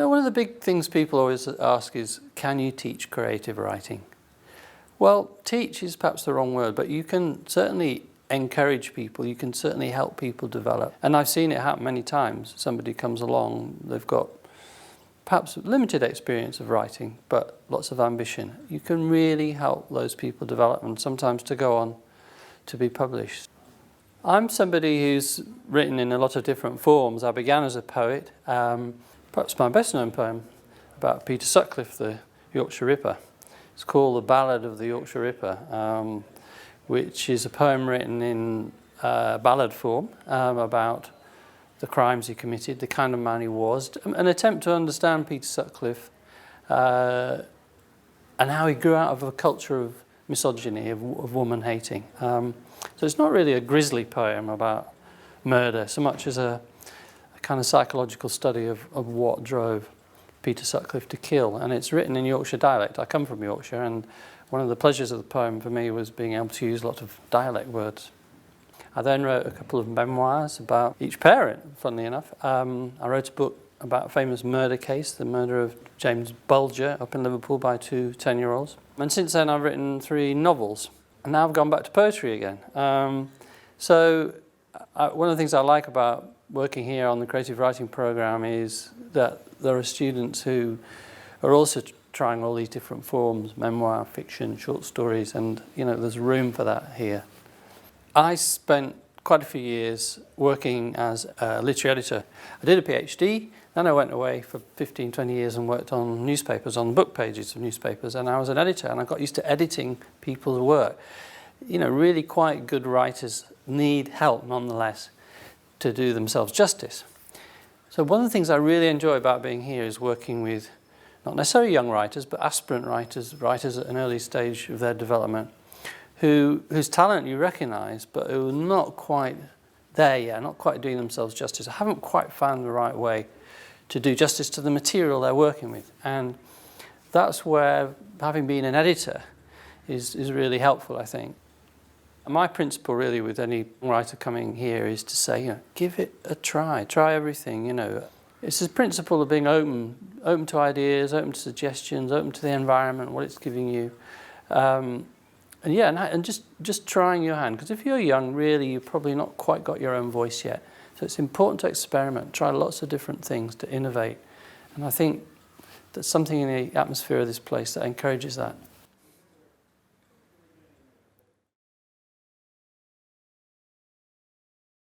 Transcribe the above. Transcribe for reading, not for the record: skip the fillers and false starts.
One of the big things people always ask is, can you teach creative writing? Well, teach is perhaps the wrong word, but you can certainly encourage people, you can certainly help people develop. And I've seen it happen many times. Somebody comes along, they've got perhaps limited experience of writing, but lots of ambition. You can really help those people develop and sometimes to go on to be published. I'm somebody who's written in a lot of different forms. I began as a poet. Perhaps my best known poem about Peter Sutcliffe, the Yorkshire Ripper. It's called The Ballad of the Yorkshire Ripper, which is a poem written in ballad form about the crimes he committed, the kind of man he was, an attempt to understand Peter Sutcliffe and how he grew out of a culture of misogyny, of woman hating. So it's not really a grisly poem about murder so much as a kind of psychological study of what drove Peter Sutcliffe to kill. And it's written in Yorkshire dialect. I come from Yorkshire, and one of the pleasures of the poem for me was being able to use a lot of dialect words. I then wrote a couple of memoirs about each parent, funnily enough. I wrote a book about a famous murder case, the murder of James Bulger up in Liverpool by two 10-year-olds. And since then I've written 3 novels. And now I've gone back to poetry again. So one of the things I like about working here on the creative writing program is that there are students who are also trying all these different forms, memoir, fiction, short stories, and there's room for that here. I spent quite a few years working as a literary editor. I did a PhD, then I went away for 15, 20 years and worked on newspapers, on book pages of newspapers, and I was an editor, and I got used to editing people's work. Really quite good writers need help, nonetheless, to do themselves justice. So one of the things I really enjoy about being here is working with not necessarily young writers, but aspirant writers, writers at an early stage of their development, whose talent you recognise, but who are not quite there yet, not quite doing themselves justice, haven't quite found the right way to do justice to the material they're working with. And that's where having been an editor is really helpful, I think. My principle really with any writer coming here is to say, give it a try everything, It's the principle of being open to ideas, open to suggestions, open to the environment, what it's giving you. And just trying your hand, because if you're young, really, you've probably not quite got your own voice yet. So it's important to experiment, try lots of different things to innovate. And I think there's something in the atmosphere of this place that encourages that.